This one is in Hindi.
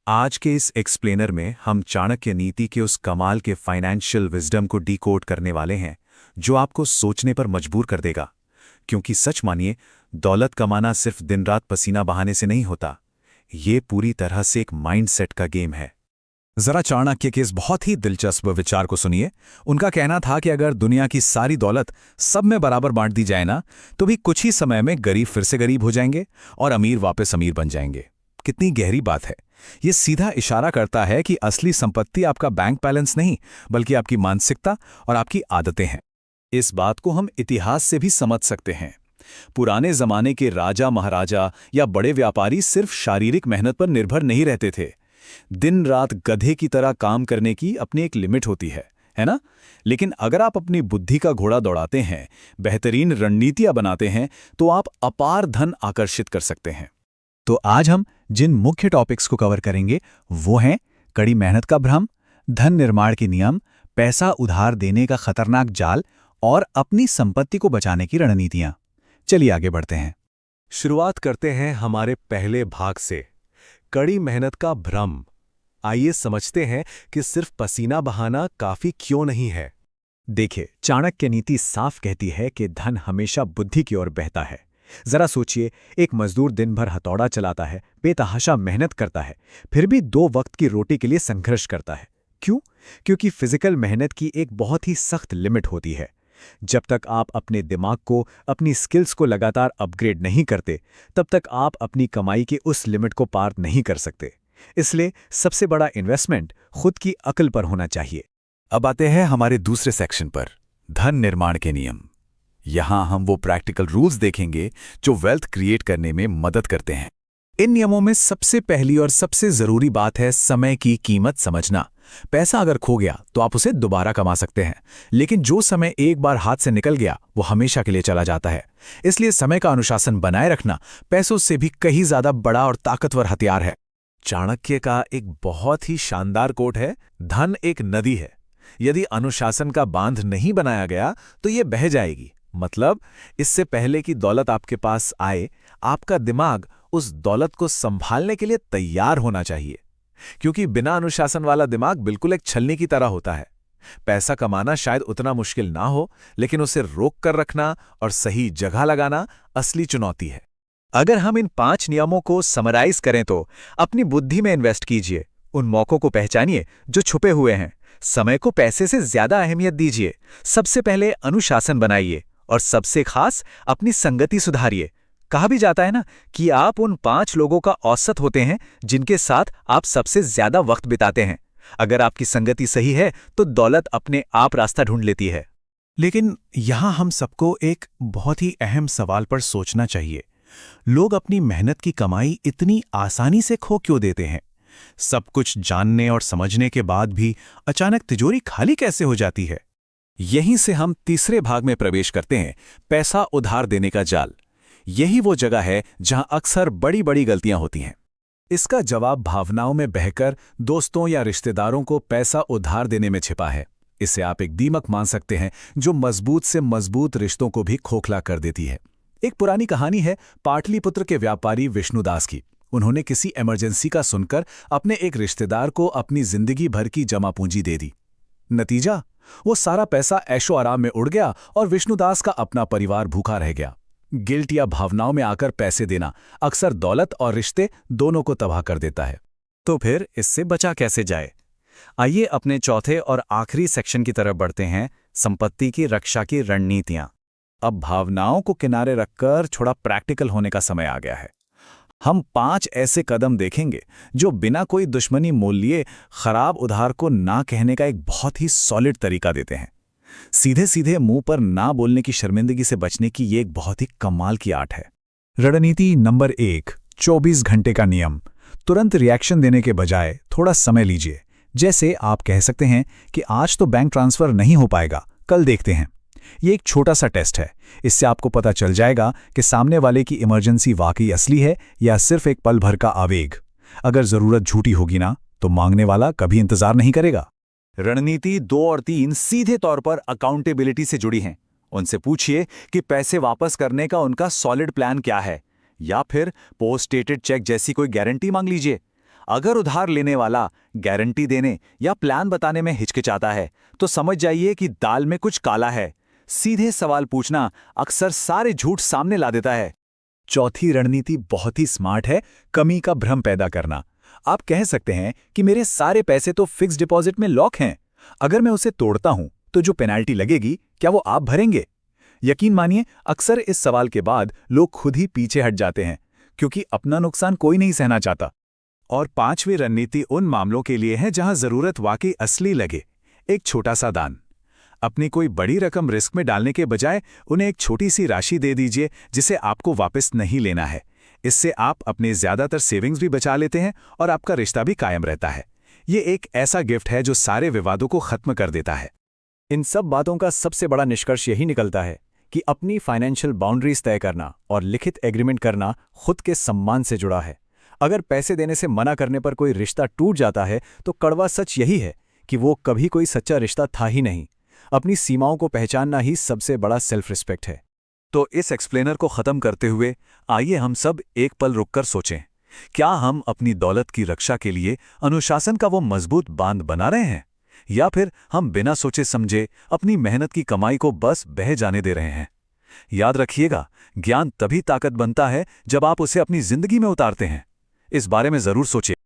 आज के इस एक्सप्लेनर में हम चाणक्य नीति के उस कमाल के फाइनेंशियल विजडम को डिकोड करने वाले हैं जो आपको सोचने पर मजबूर कर देगा। क्योंकि सच मानिए, दौलत कमाना सिर्फ दिन रात पसीना बहाने से नहीं होता। ये पूरी तरह से एक माइंडसेट का गेम है। जरा चाणक्य के इस बहुत ही दिलचस्प विचार को सुनिए। उनका कहना था कि अगर दुनिया की सारी दौलत सब में बराबर बांट दी जाए ना, तो भी कुछ ही समय में गरीब फिर से गरीब हो जाएंगे और अमीर वापस अमीर बन जाएंगे। कितनी गहरी बात है। ये सीधा इशारा करता है कि असली संपत्ति आपका बैंक बैलेंस नहीं, बल्कि आपकी मानसिकता और आपकी आदतें हैं। इस बात को हम इतिहास से भी समझ सकते हैं। पुराने जमाने के राजा महाराजा या बड़े व्यापारी सिर्फ शारीरिक मेहनत पर निर्भर नहीं रहते थे। दिन रात गधे की तरह काम करने की अपनी एक लिमिट होती है ना? लेकिन अगर आप अपनी बुद्धि का घोड़ा दौड़ाते हैं, बेहतरीन रणनीतियां बनाते हैं, तो आप अपार धन आकर्षित कर सकते हैं। तो आज हम जिन मुख्य टॉपिक्स को कवर करेंगे वो हैं कड़ी मेहनत का भ्रम, धन निर्माण के नियम, पैसा उधार देने का खतरनाक जाल और अपनी संपत्ति को बचाने की रणनीतियां। चलिए आगे बढ़ते हैं। शुरुआत करते हैं हमारे पहले भाग से, कड़ी मेहनत का भ्रम। आइए समझते हैं कि सिर्फ पसीना बहाना काफी क्यों नहीं है। देखिए, चाणक्य नीति साफ कहती है कि धन हमेशा बुद्धि की ओर बहता है। जरा सोचिए, एक मजदूर दिन भर हथौड़ा चलाता है, बेतहाशा मेहनत करता है, फिर भी 2 वक्त की रोटी के लिए संघर्ष करता है। क्यों? क्योंकि फिजिकल मेहनत की एक बहुत ही सख्त लिमिट होती है। जब तक आप अपने दिमाग को, अपनी स्किल्स को लगातार अपग्रेड नहीं करते, तब तक आप अपनी कमाई के उस लिमिट को पार नहीं कर सकते। इसलिए सबसे बड़ा इन्वेस्टमेंट खुद की अक्ल पर होना चाहिए। अब आते हैं हमारे दूसरे सेक्शन पर, धन निर्माण के नियम। यहां हम वो प्रैक्टिकल रूल्स देखेंगे जो वेल्थ क्रिएट करने में मदद करते हैं। इन नियमों में सबसे पहली और सबसे जरूरी बात है समय की कीमत समझना। पैसा अगर खो गया तो आप उसे दोबारा कमा सकते हैं, लेकिन जो समय एक बार हाथ से निकल गया वो हमेशा के लिए चला जाता है। इसलिए समय का अनुशासन बनाए रखना पैसों से भी कहीं ज्यादा बड़ा और ताकतवर हथियार है। चाणक्य का एक बहुत ही शानदार कोट है, धन एक नदी है। यदि अनुशासन का बांध नहीं बनाया गया तो ये बह जाएगी। मतलब, इससे पहले कि दौलत आपके पास आए, आपका दिमाग उस दौलत को संभालने के लिए तैयार होना चाहिए। क्योंकि बिना अनुशासन वाला दिमाग बिल्कुल एक छलनी की तरह होता है। पैसा कमाना शायद उतना मुश्किल ना हो, लेकिन उसे रोक कर रखना और सही जगह लगाना असली चुनौती है। अगर हम इन 5 नियमों को समराइज करें तो अपनी बुद्धि में इन्वेस्ट कीजिए, उन मौकों को पहचानिए जो छुपे हुए हैं, समय को पैसे से ज्यादा अहमियत दीजिए, सबसे पहले अनुशासन बनाइए और सबसे खास अपनी संगति सुधारिए। कहा भी जाता है ना कि आप उन 5 लोगों का औसत होते हैं जिनके साथ आप सबसे ज्यादा वक्त बिताते हैं। अगर आपकी संगति सही है तो दौलत अपने आप रास्ता ढूंढ लेती है। लेकिन यहां हम सबको एक बहुत ही अहम सवाल पर सोचना चाहिए। लोग अपनी मेहनत की कमाई इतनी आसानी से खो क्यों देते हैं? सब कुछ जानने और समझने के बाद भी अचानक तिजोरी खाली कैसे हो जाती है? यहीं से हम तीसरे भाग में प्रवेश करते हैं, पैसा उधार देने का जाल। यही वो जगह है जहां अक्सर बड़ी बड़ी गलतियां होती हैं। इसका जवाब भावनाओं में बहकर दोस्तों या रिश्तेदारों को पैसा उधार देने में छिपा है। इसे आप एक दीमक मान सकते हैं जो मजबूत से मजबूत रिश्तों को भी खोखला कर देती है। एक पुरानी कहानी है पाटलिपुत्र के व्यापारी विष्णुदास की। उन्होंने किसी इमरजेंसी का सुनकर अपने एक रिश्तेदार को अपनी जिंदगी भर की जमा पूंजी दे दी। नतीजा, वो सारा पैसा ऐशो आराम में उड़ गया और विष्णुदास का अपना परिवार भूखा रह गया। गिल्ट या भावनाओं में आकर पैसे देना अक्सर दौलत और रिश्ते दोनों को तबाह कर देता है। तो फिर इससे बचा कैसे जाए? आइए अपने चौथे और आखिरी सेक्शन की तरफ बढ़ते हैं, संपत्ति की रक्षा की रणनीतियां। अब भावनाओं को किनारे रखकर थोड़ा प्रैक्टिकल होने का समय आ गया है। हम 5 ऐसे कदम देखेंगे जो बिना कोई दुश्मनी मोल लिए खराब उधार को ना कहने का एक बहुत ही सॉलिड तरीका देते हैं। सीधे सीधे मुंह पर ना बोलने की शर्मिंदगी से बचने की ये एक बहुत ही कमाल की आर्ट है। रणनीति नंबर 1, 24 घंटे का नियम। तुरंत रिएक्शन देने के बजाय थोड़ा समय लीजिए। जैसे आप कह सकते हैं कि आज तो बैंक ट्रांसफर नहीं हो पाएगा, कल देखते हैं। ये एक छोटा सा टेस्ट है। इससे आपको पता चल जाएगा कि सामने वाले की इमरजेंसी वाकई असली है या सिर्फ एक पल भर का आवेग। अगर जरूरत झूठी होगी ना, तो मांगने वाला कभी इंतजार नहीं करेगा। रणनीति 2 और 3 सीधे तौर पर अकाउंटेबिलिटी से जुड़ी हैं। उनसे पूछिए कि पैसे वापस करने का उनका सॉलिड प्लान क्या है, या फिर पोस्ट डेटेड चेक जैसी कोई गारंटी मांग लीजिए। अगर उधार लेने वाला गारंटी देने या प्लान बताने में हिचकिचाता है तो समझ जाइए कि दाल में कुछ काला है। सीधे सवाल पूछना अक्सर सारे झूठ सामने ला देता है। चौथी रणनीति बहुत ही स्मार्ट है, कमी का भ्रम पैदा करना। आप कह सकते हैं कि मेरे सारे पैसे तो फिक्स डिपॉजिट में लॉक हैं। अगर मैं उसे तोड़ता हूं तो जो पेनाल्टी लगेगी क्या वो आप भरेंगे? यकीन मानिए, अक्सर इस सवाल के बाद लोग खुद ही पीछे हट जाते हैं, क्योंकि अपना नुकसान कोई नहीं सहना चाहता। और पांचवी रणनीति उन मामलों के लिए है जहां जरूरत वाकई असली लगे। एक छोटा सा दान। अपनी कोई बड़ी रकम रिस्क में डालने के बजाय उन्हें एक छोटी सी राशि दे दीजिए जिसे आपको वापस नहीं लेना है। इससे आप अपने ज्यादातर सेविंग्स भी बचा लेते हैं और आपका रिश्ता भी कायम रहता है। ये एक ऐसा गिफ्ट है जो सारे विवादों को खत्म कर देता है। इन सब बातों का सबसे बड़ा निष्कर्ष यही निकलता है कि अपनी फाइनेंशियल बाउंड्रीज तय करना और लिखित एग्रीमेंट करना खुद के सम्मान से जुड़ा है। अगर पैसे देने से मना करने पर कोई रिश्ता टूट जाता है तो कड़वा सच यही है कि वो कभी कोई सच्चा रिश्ता था ही नहीं। अपनी सीमाओं को पहचानना ही सबसे बड़ा सेल्फ रिस्पेक्ट है। तो इस एक्सप्लेनर को खत्म करते हुए आइए हम सब एक पल रुककर सोचें, क्या हम अपनी दौलत की रक्षा के लिए अनुशासन का वो मजबूत बांध बना रहे हैं, या फिर हम बिना सोचे समझे अपनी मेहनत की कमाई को बस बह जाने दे रहे हैं? याद रखिएगा, ज्ञान तभी ताकत बनता है जब आप उसे अपनी जिंदगी में उतारते हैं। इस बारे में जरूर सोचिए।